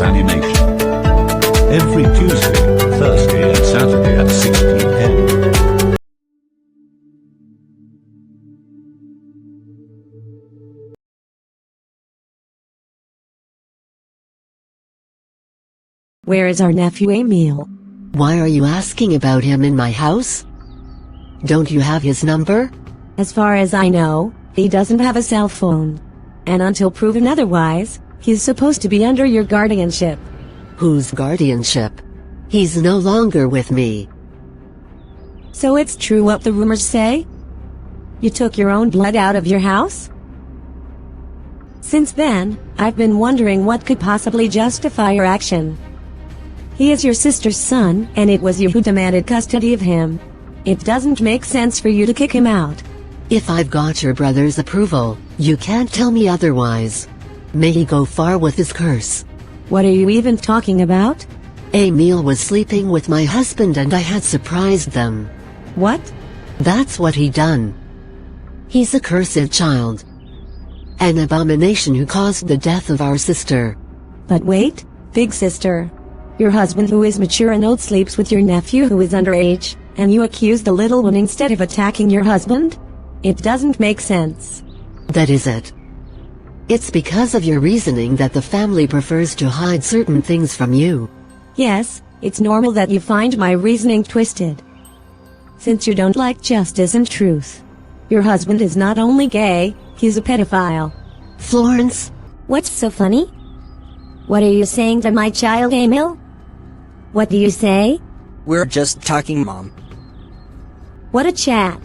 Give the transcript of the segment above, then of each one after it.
Animation. Every Tuesday, Thursday and Saturday at 6 p.m. Where is our nephew Emil? Why are you asking about him in my house? Don't you have his number? As far as I know, he doesn't have a cell phone. And until proven otherwise, he's supposed to be under your guardianship. Whose guardianship? He's no longer with me. So it's true what the rumors say? You took your own blood out of your house? Since then, I've been wondering what could possibly justify your action. He is your sister's son, and it was you who demanded custody of him. It doesn't make sense for you to kick him out. If I've got your brother's approval, you can't tell me otherwise. May he go far with his curse. What are you even talking about? Emil was sleeping with my husband and I had surprised them. What? That's what he done. He's a cursed child. An abomination who caused the death of our sister. But wait, big sister. Your husband who is mature and old sleeps with your nephew who is underage, and you accuse the little one instead of attacking your husband? It doesn't make sense. That is it. It's because of your reasoning that the family prefers to hide certain things from you. Yes, it's normal that you find my reasoning twisted. Since you don't like justice and truth. Your husband is not only gay, he's a pedophile. Florence? What's so funny? What are you saying to my child, Emil? What do you say? We're just talking, Mom. What a chat.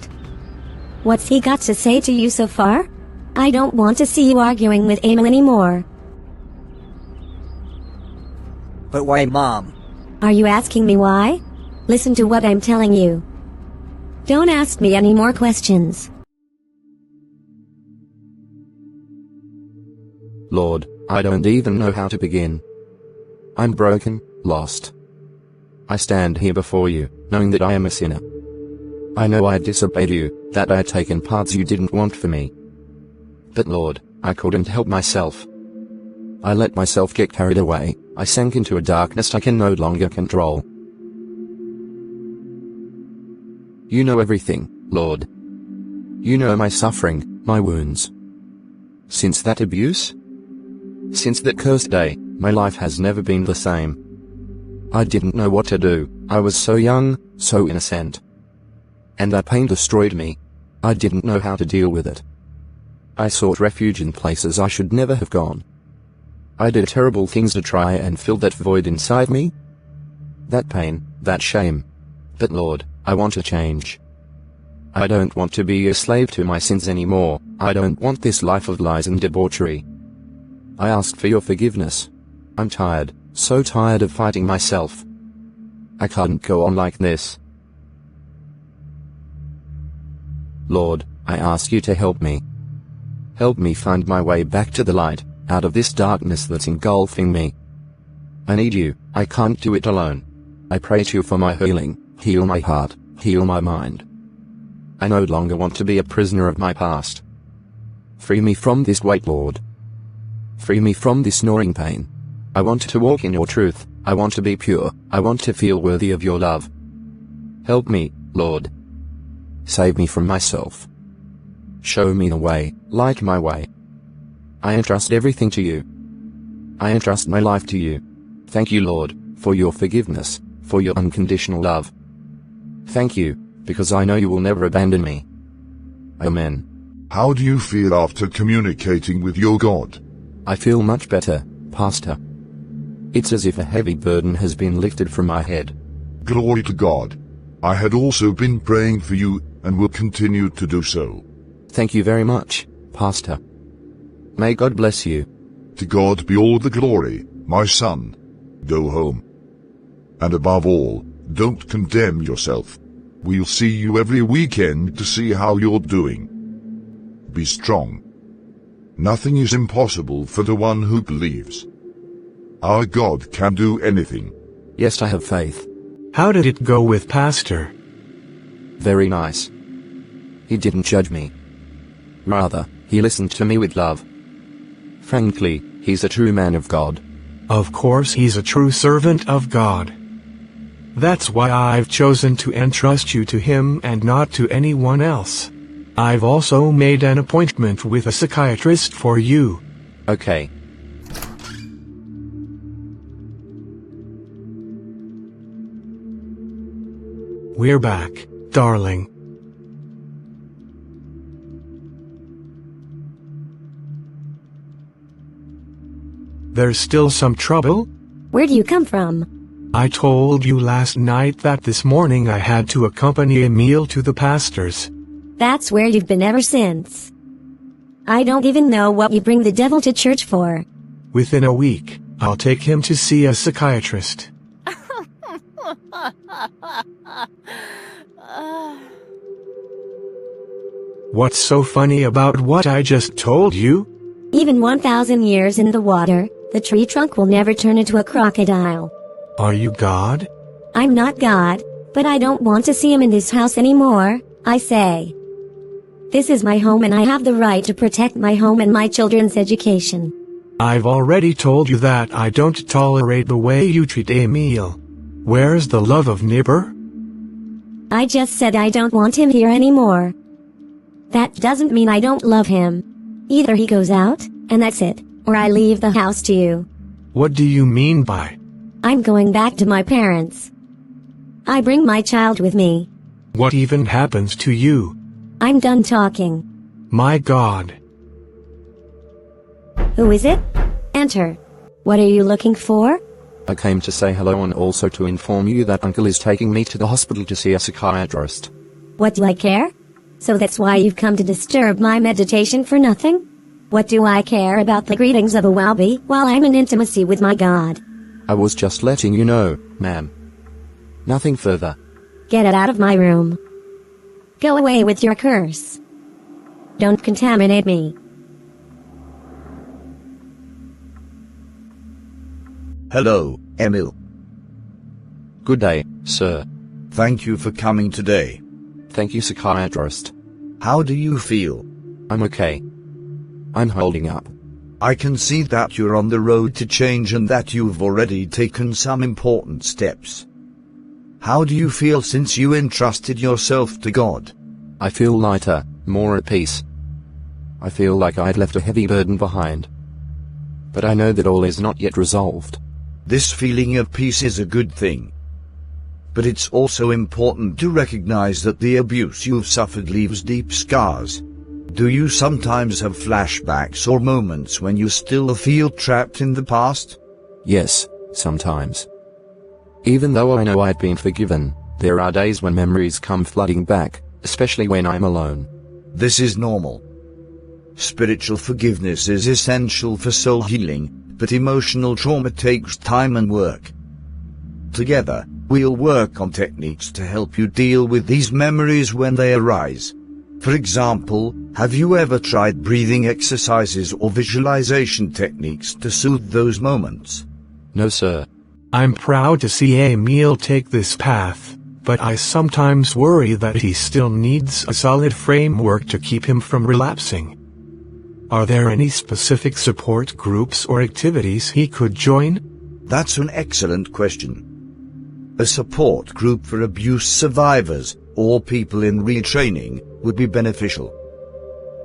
What's he got to say to you so far? I don't want to see you arguing with Emil anymore. But why, Mom? Are you asking me why? Listen to what I'm telling you. Don't ask me any more questions. Lord, I don't even know how to begin. I'm broken, lost. I stand here before you, knowing that I am a sinner. I know I disobeyed you, that I had taken paths you didn't want for me. But Lord, I couldn't help myself. I let myself get carried away, I sank into a darkness I can no longer control. You know everything, Lord. You know my suffering, my wounds. Since that abuse? Since that cursed day, my life has never been the same. I didn't know what to do, I was so young, so innocent. And that pain destroyed me. I didn't know how to deal with it. I sought refuge in places I should never have gone. I did terrible things to try and fill that void inside me. That pain, that shame. But Lord, I want to change. I don't want to be a slave to my sins anymore, I don't want this life of lies and debauchery. I ask for your forgiveness. I'm tired, so tired of fighting myself. I can't go on like this. Lord, I ask you to help me. Help me find my way back to the light, out of this darkness that's engulfing me. I need you, I can't do it alone. I pray to you for my healing, heal my heart, heal my mind. I no longer want to be a prisoner of my past. Free me from this weight, Lord. Free me from this gnawing pain. I want to walk in your truth, I want to be pure, I want to feel worthy of your love. Help me, Lord. Save me from myself. Show me the way, light my way. I entrust everything to you. I entrust my life to you. Thank you, Lord, for your forgiveness, for your unconditional love. Thank you, because I know you will never abandon me. Amen. How do you feel after communicating with your God? I feel much better, Pastor. It's as if a heavy burden has been lifted from my head. Glory to God. I had also been praying for you, and will continue to do so. Thank you very much, Pastor. May God bless you. To God be all the glory, my son. Go home. And above all, don't condemn yourself. We'll see you every weekend to see how you're doing. Be strong. Nothing is impossible for the one who believes. Our God can do anything. Yes, I have faith. How did it go with Pastor? Very nice. He didn't judge me. Rather, he listened to me with love. Frankly, he's a true man of God. Of course he's a true servant of God. That's why I've chosen to entrust you to him and not to anyone else. I've also made an appointment with a psychiatrist for you. Okay. We're back, darling. There's still some trouble? Where do you come from? I told you last night that this morning I had to accompany Emil to the pastor's. That's where you've been ever since. I don't even know what you bring the devil to church for. Within a week, I'll take him to see a psychiatrist. What's so funny about what I just told you? Even 1,000 years in the water, the tree trunk will never turn into a crocodile. Are you God? I'm not God, but I don't want to see him in this house anymore, I say. This is my home and I have the right to protect my home and my children's education. I've already told you that I don't tolerate the way you treat Emil. Where's the love of neighbor? I just said I don't want him here anymore. That doesn't mean I don't love him. Either he goes out, and that's it, or I leave the house to you. What do you mean by? I'm going back to my parents. I bring my child with me. What even happens to you? I'm done talking. My God. Who is it? Enter. What are you looking for? I came to say hello and also to inform you that Uncle is taking me to the hospital to see a psychiatrist. What do I care? So that's why you've come to disturb my meditation for nothing? What do I care about the greetings of a Woubi while I'm in intimacy with my God? I was just letting you know, ma'am. Nothing further. Get it out of my room. Go away with your curse. Don't contaminate me. Hello, Emil. Good day, sir. Thank you for coming today. Thank you, psychiatrist. How do you feel? I'm okay. I'm holding up. I can see that you're on the road to change and that you've already taken some important steps. How do you feel since you entrusted yourself to God? I feel lighter, more at peace. I feel like I'd left a heavy burden behind. But I know that all is not yet resolved. This feeling of peace is a good thing. But it's also important to recognize that the abuse you've suffered leaves deep scars. Do you sometimes have flashbacks or moments when you still feel trapped in the past? Yes, sometimes. Even though I know I've been forgiven, there are days when memories come flooding back, especially when I'm alone. This is normal. Spiritual forgiveness is essential for soul healing, but emotional trauma takes time and work. Together, we'll work on techniques to help you deal with these memories when they arise. For example, have you ever tried breathing exercises or visualization techniques to soothe those moments? No, sir. I'm proud to see Emil take this path, but I sometimes worry that he still needs a solid framework to keep him from relapsing. Are there any specific support groups or activities he could join? That's an excellent question. A support group for abuse survivors, or people in retraining, would be beneficial.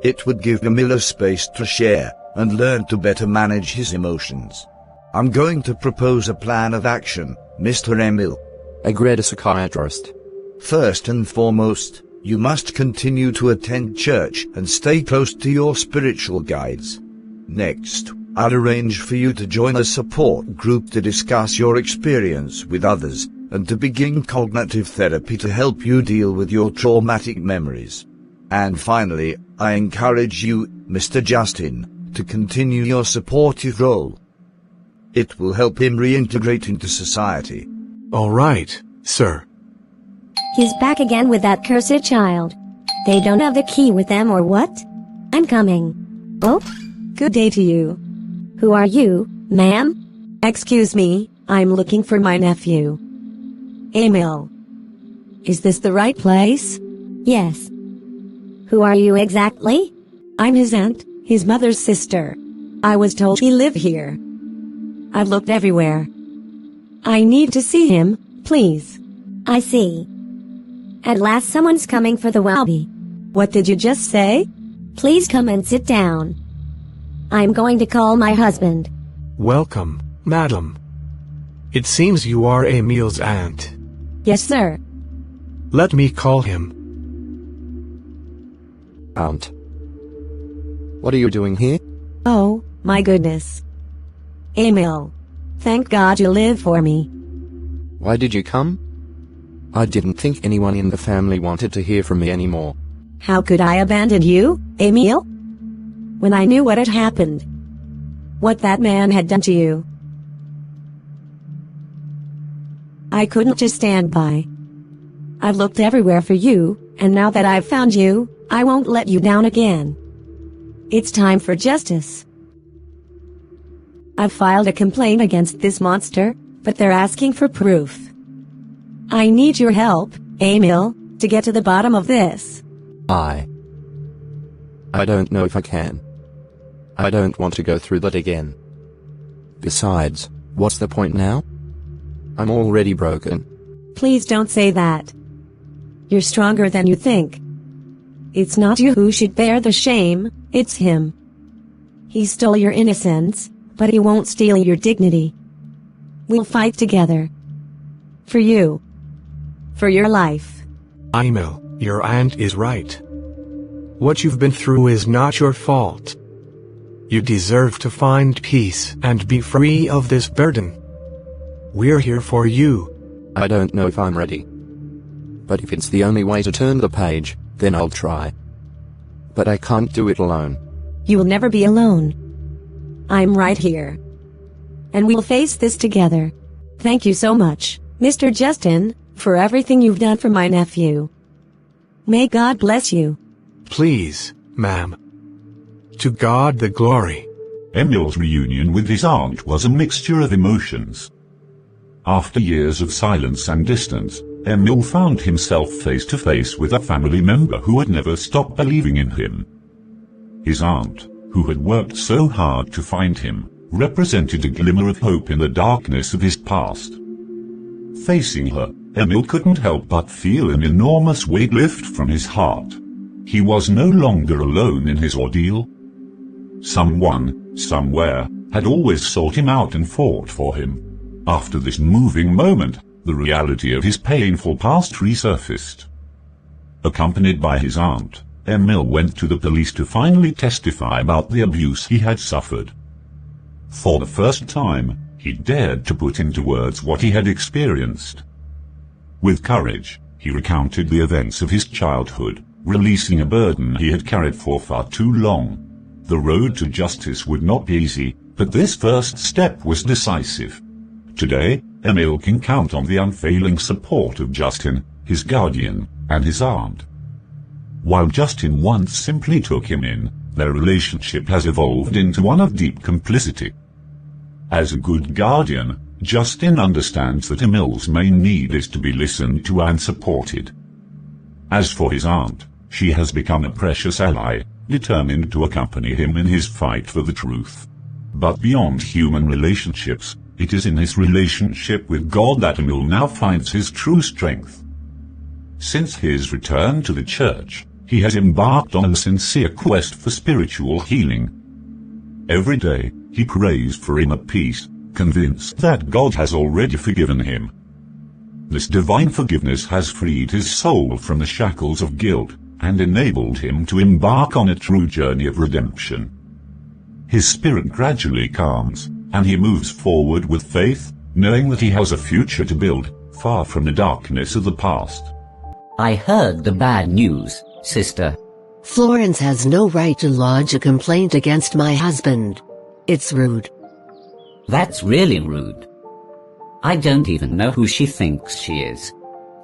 It would give Emil a space to share, and learn to better manage his emotions. I'm going to propose a plan of action, Mr. Emil. Agreed, psychiatrist. First and foremost, you must continue to attend church and stay close to your spiritual guides. Next, I'll arrange for you to join a support group to discuss your experience with others, and to begin cognitive therapy to help you deal with your traumatic memories. And finally, I encourage you, Mr. Justin, to continue your supportive role. It will help him reintegrate into society. All right, sir. He's back again with that cursed child. They don't have the key with them or what? I'm coming. Oh, good day to you. Who are you, ma'am? Excuse me, I'm looking for my nephew. Emil. Is this the right place? Yes. Who are you exactly? I'm his aunt, his mother's sister. I was told he lived here. I've looked everywhere. I need to see him, please. I see. At last someone's coming for the Woubi. What did you just say? Please come and sit down. I'm going to call my husband. Welcome, madam. It seems you are Emil's aunt. Yes, sir. Let me call him. Aunt. What are you doing here? Oh, my goodness. Emil. Thank God you live for me. Why did you come? I didn't think anyone in the family wanted to hear from me anymore. How could I abandon you, Emil? When I knew what had happened. What that man had done to you. I couldn't just stand by. I've looked everywhere for you, and now that I've found you, I won't let you down again. It's time for justice. I've filed a complaint against this monster, but they're asking for proof. I need your help, Emil, to get to the bottom of this. I don't know if I can. I don't want to go through that again. Besides, what's the point now? I'm already broken. Please don't say that. You're stronger than you think. It's not you who should bear the shame, it's him. He stole your innocence, but he won't steal your dignity. We'll fight together. For you. For your life. Emil, your aunt is right. What you've been through is not your fault. You deserve to find peace and be free of this burden. We're here for you. I don't know if I'm ready. But if it's the only way to turn the page, then I'll try. But I can't do it alone. You will never be alone. I'm right here. And we'll face this together. Thank you so much, Mr. Justin, for everything you've done for my nephew. May God bless you. Please, ma'am. To God the glory. Emil's reunion with his aunt was a mixture of emotions. After years of silence and distance, Emil found himself face to face with a family member who had never stopped believing in him. His aunt, who had worked so hard to find him, represented a glimmer of hope in the darkness of his past. Facing her, Emil couldn't help but feel an enormous weight lift from his heart. He was no longer alone in his ordeal. Someone, somewhere, had always sought him out and fought for him. After this moving moment, the reality of his painful past resurfaced. Accompanied by his aunt, Emil went to the police to finally testify about the abuse he had suffered. For the first time, he dared to put into words what he had experienced. With courage, he recounted the events of his childhood, releasing a burden he had carried for far too long. The road to justice would not be easy, but this first step was decisive. Today, Emil can count on the unfailing support of Justin, his guardian, and his aunt. While Justin once simply took him in, their relationship has evolved into one of deep complicity. As a good guardian, Justin understands that Emil's main need is to be listened to and supported. As for his aunt, she has become a precious ally, determined to accompany him in his fight for the truth. But beyond human relationships, it is in his relationship with God that Emil now finds his true strength. Since his return to the church, he has embarked on a sincere quest for spiritual healing. Every day, he prays for inner peace, convinced that God has already forgiven him. This divine forgiveness has freed his soul from the shackles of guilt, and enabled him to embark on a true journey of redemption. His spirit gradually calms, and he moves forward with faith, knowing that he has a future to build, far from the darkness of the past. I heard the bad news, sister. Florence has no right to lodge a complaint against my husband. It's rude. That's really rude. I don't even know who she thinks she is.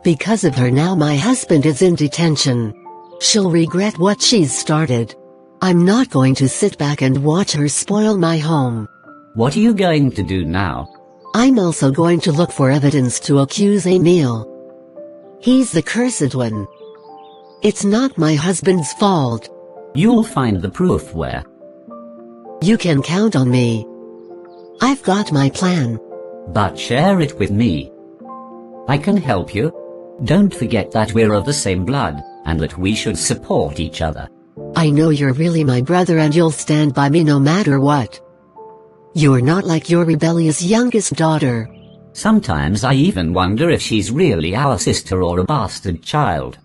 Because of her now my husband is in detention. She'll regret what she's started. I'm not going to sit back and watch her spoil my home. What are you going to do now? I'm also going to look for evidence to accuse Emil. He's the cursed one. It's not my husband's fault. You'll find the proof where? You can count on me. I've got my plan. But share it with me. I can help you. Don't forget that we're of the same blood, and that we should support each other. I know you're really my brother and you'll stand by me no matter what. You're not like your rebellious youngest daughter. Sometimes I even wonder if she's really our sister or a bastard child.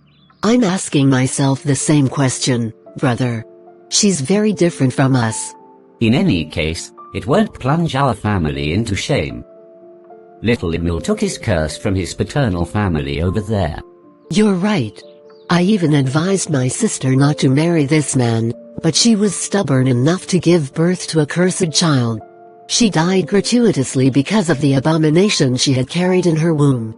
I'm asking myself the same question, brother. She's very different from us. In any case, it won't plunge our family into shame. Little Emil took his curse from his paternal family over there. You're right. I even advised my sister not to marry this man, but she was stubborn enough to give birth to a cursed child. She died gratuitously because of the abomination she had carried in her womb.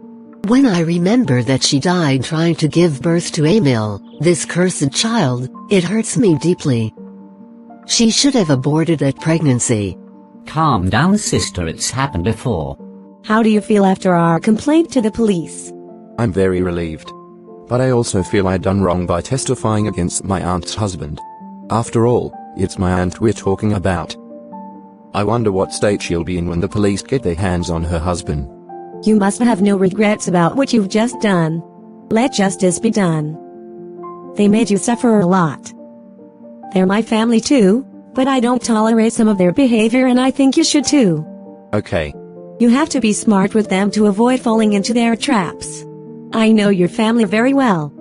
When I remember that she died trying to give birth to Emil, this cursed child, it hurts me deeply. She should have aborted that pregnancy. Calm down, sister, it's happened before. How do you feel after our complaint to the police? I'm very relieved. But I also feel I'd done wrong by testifying against my aunt's husband. After all, it's my aunt we're talking about. I wonder what state she'll be in when the police get their hands on her husband. You must have no regrets about what you've just done. Let justice be done. They made you suffer a lot. They're my family too, but I don't tolerate some of their behavior and I think you should too. Okay. You have to be smart with them to avoid falling into their traps. I know your family very well.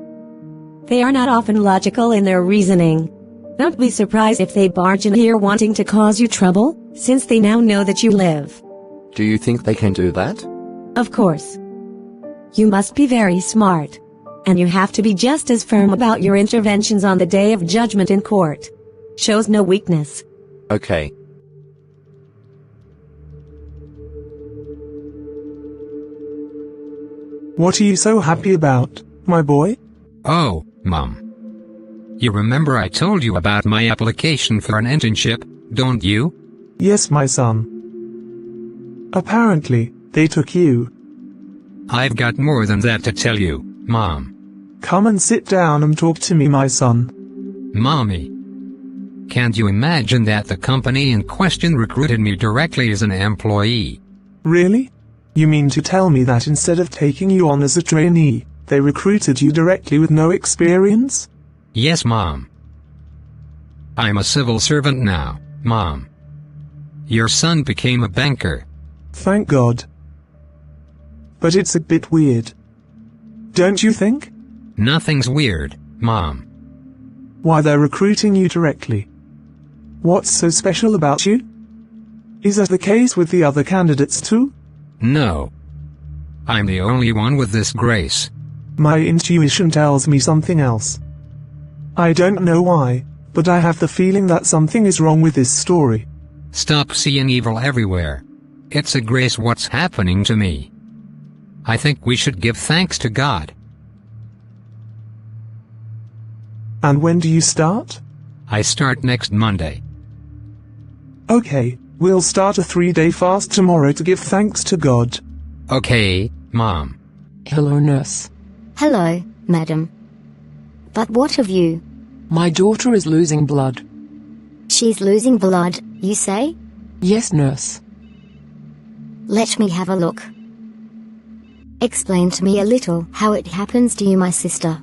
They are not often logical in their reasoning. Don't be surprised if they barge in here wanting to cause you trouble, since they now know that you live. Do you think they can do that? Of course. You must be very smart. And you have to be just as firm about your interventions on the day of judgment in court. Shows no weakness. Okay. What are you so happy about, my boy? Oh, Mom. You remember I told you about my application for an internship, don't you? Yes, my son. Apparently, they took you. I've got more than that to tell you, Mom. Come and sit down and talk to me, my son. Mommy. Can't you imagine that the company in question recruited me directly as an employee? Really? You mean to tell me that instead of taking you on as a trainee, they recruited you directly with no experience? Yes, Mom. I'm a civil servant now, Mom. Your son became a banker. Thank God. But it's a bit weird. Don't you think? Nothing's weird, Mom. Why, they're recruiting you directly. What's so special about you? Is that the case with the other candidates too? No. I'm the only one with this grace. My intuition tells me something else. I don't know why, but I have the feeling that something is wrong with this story. Stop seeing evil everywhere. It's a grace what's happening to me. I think we should give thanks to God. And when do you start? I start next Monday. Okay, we'll start a 3-day fast tomorrow to give thanks to God. Okay, Mom. Hello, nurse. Hello, madam. But what of you? My daughter is losing blood. She's losing blood, you say? Yes, nurse. Let me have a look. Explain to me a little how it happens to you, my sister.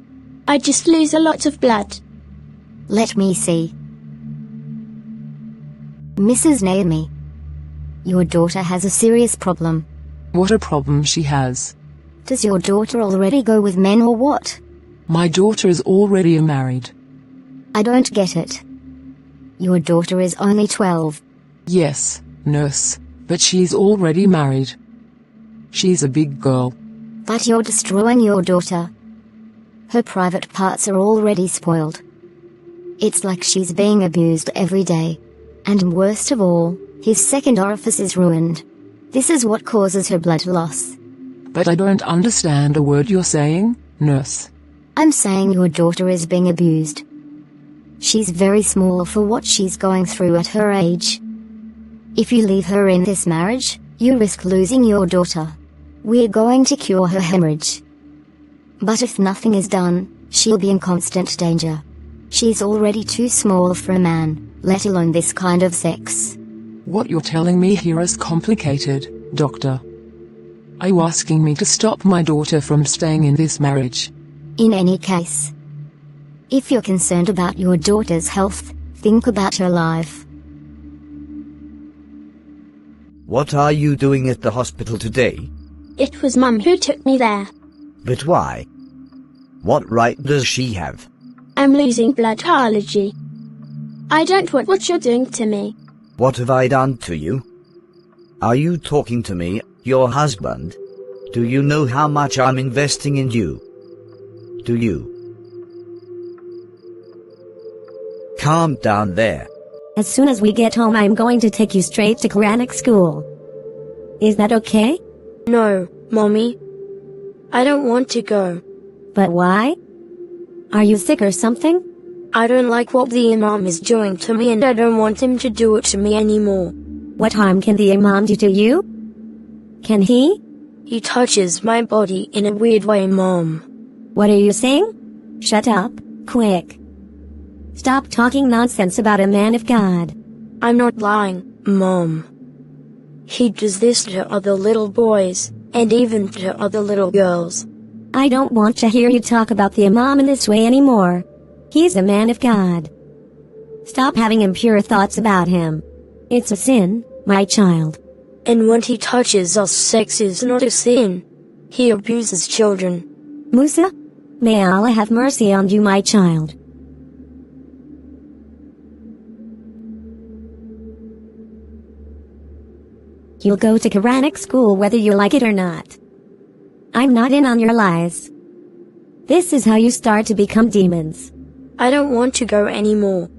I just lose a lot of blood. Let me see. Mrs. Naomi, your daughter has a serious problem. What a problem she has. Does your daughter already go with men or what? My daughter is already married. I don't get it. Your daughter is only 12. Yes, nurse, but she's already married. She's a big girl. But you're destroying your daughter. Her private parts are already spoiled. It's like she's being abused every day. And worst of all, his second orifice is ruined. This is what causes her blood loss. But I don't understand a word you're saying, nurse. I'm saying your daughter is being abused. She's very small for what she's going through at her age. If you leave her in this marriage, you risk losing your daughter. We're going to cure her hemorrhage. But if nothing is done, she'll be in constant danger. She's already too small for a man, let alone this kind of sex. What you're telling me here is complicated, Doctor. Are you asking me to stop my daughter from staying in this marriage? In any case, if you're concerned about your daughter's health, think about her life. What are you doing at the hospital today? It was Mum who took me there. But why? What right does she have? I'm losing blood allergy. I don't want what you're doing to me. What have I done to you? Are you talking to me, your husband? Do you know how much I'm investing in you? Do you? Calm down there. As soon as we get home, I'm going to take you straight to Quranic school. Is that okay? No, Mommy. I don't want to go. But why? Are you sick or something? I don't like what the Imam is doing to me, and I don't want him to do it to me anymore. What harm can the Imam do to you? Can he? He touches my body in a weird way, Mom. What are you saying? Shut up, quick. Stop talking nonsense about a man of God. I'm not lying, Mom. He does this to other little boys, and even to other little girls. I don't want to hear you talk about the Imam in this way anymore. He's a man of God. Stop having impure thoughts about him. It's a sin, my child. And when he touches us, sex is not a sin. He abuses children. Musa, may Allah have mercy on you, my child. You'll go to Quranic school whether you like it or not. I'm not in on your lies. This is how you start to become demons. I don't want to go anymore.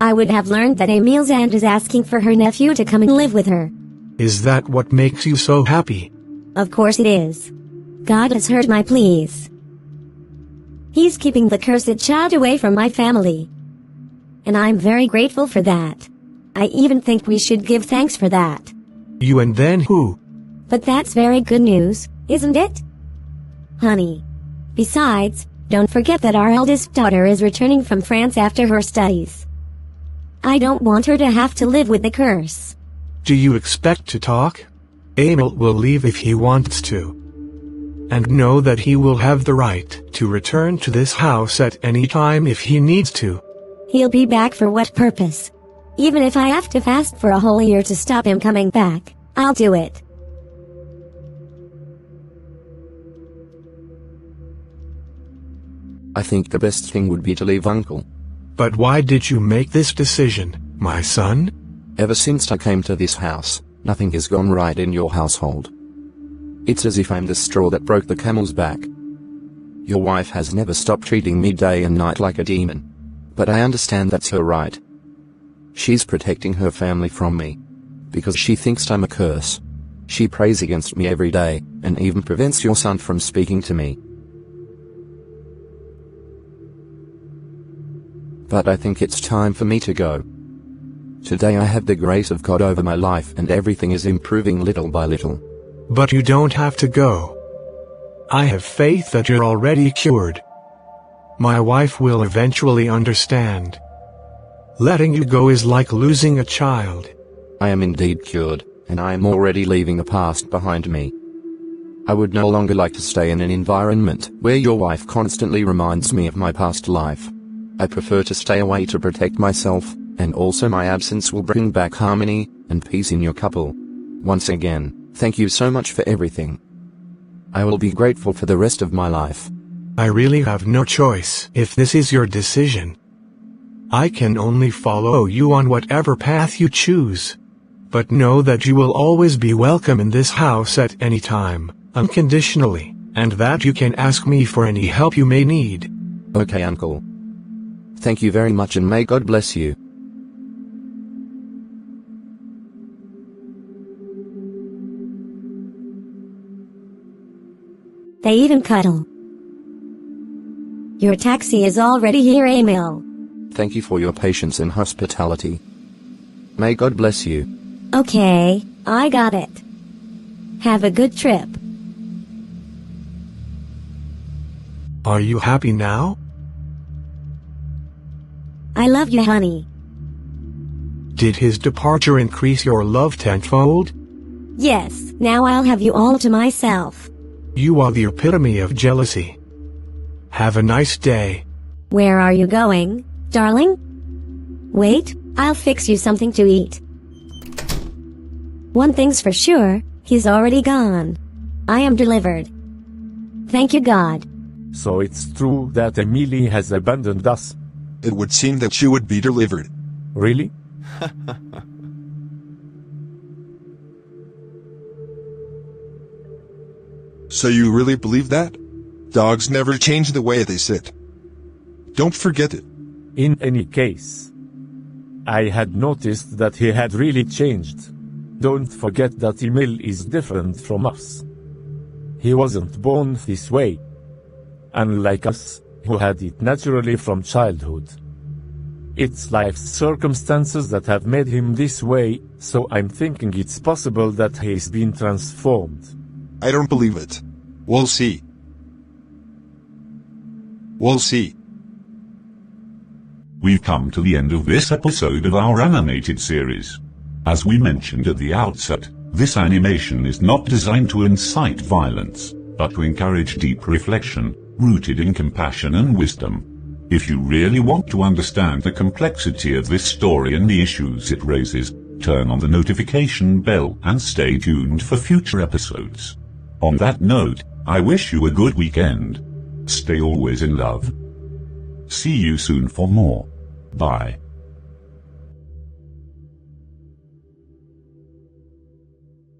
I would have learned that Emil's aunt is asking for her nephew to come and live with her. Is that what makes you so happy? Of course it is. God has heard my pleas. He's keeping the cursed child away from my family. And I'm very grateful for that. I even think we should give thanks for that. You and then who? But that's very good news, isn't it? Honey. Besides, don't forget that our eldest daughter is returning from France after her studies. I don't want her to have to live with the curse. Do you expect to talk? Emil will leave if he wants to. And know that he will have the right to return to this house at any time if he needs to. He'll be back for what purpose? Even if I have to fast for a whole year to stop him coming back, I'll do it. I think the best thing would be to leave Uncle. But why did you make this decision, my son? Ever since I came to this house, nothing has gone right in your household. It's as if I'm the straw that broke the camel's back. Your wife has never stopped treating me day and night like a demon. But I understand that's her right. She's protecting her family from me. Because she thinks I'm a curse. She prays against me every day, and even prevents your son from speaking to me. But I think it's time for me to go. Today I have the grace of God over my life and everything is improving little by little. But you don't have to go. I have faith that you're already cured. My wife will eventually understand. Letting you go is like losing a child. I am indeed cured, and I am already leaving the past behind me. I would no longer like to stay in an environment where your wife constantly reminds me of my past life. I prefer to stay away to protect myself, and also my absence will bring back harmony and peace in your couple. Once again, thank you so much for everything. I will be grateful for the rest of my life. I really have no choice if this is your decision. I can only follow you on whatever path you choose. But know that you will always be welcome in this house at any time, unconditionally, and that you can ask me for any help you may need. Okay, Uncle. Thank you very much and may God bless you. They even cuddle. Your taxi is already here, Emil. Thank you for your patience and hospitality. May God bless you. Okay, I got it. Have a good trip. Are you happy now? I love you, honey. Did his departure increase your love tenfold? Yes, now I'll have you all to myself. You are the epitome of jealousy. Have a nice day. Where are you going, darling? Wait, I'll fix you something to eat. One thing's for sure, he's already gone. I am delivered. Thank you, God. So it's true that Emily has abandoned us? It would seem that she would be delivered. Really? So you really believe that? Dogs never change the way they sit. Don't forget it. In any case, I had noticed that he had really changed. Don't forget that Emil is different from us. He wasn't born this way. Unlike us, who had it naturally from childhood. It's life's circumstances that have made him this way, so I'm thinking it's possible that he's been transformed. I don't believe it. We'll see. We'll see. We've come to the end of this episode of our animated series. As we mentioned at the outset, this animation is not designed to incite violence, but to encourage deep reflection, rooted in compassion and wisdom. If you really want to understand the complexity of this story and the issues it raises, turn on the notification bell and stay tuned for future episodes. On that note, I wish you a good weekend. Stay always in love. See you soon for more. Bye.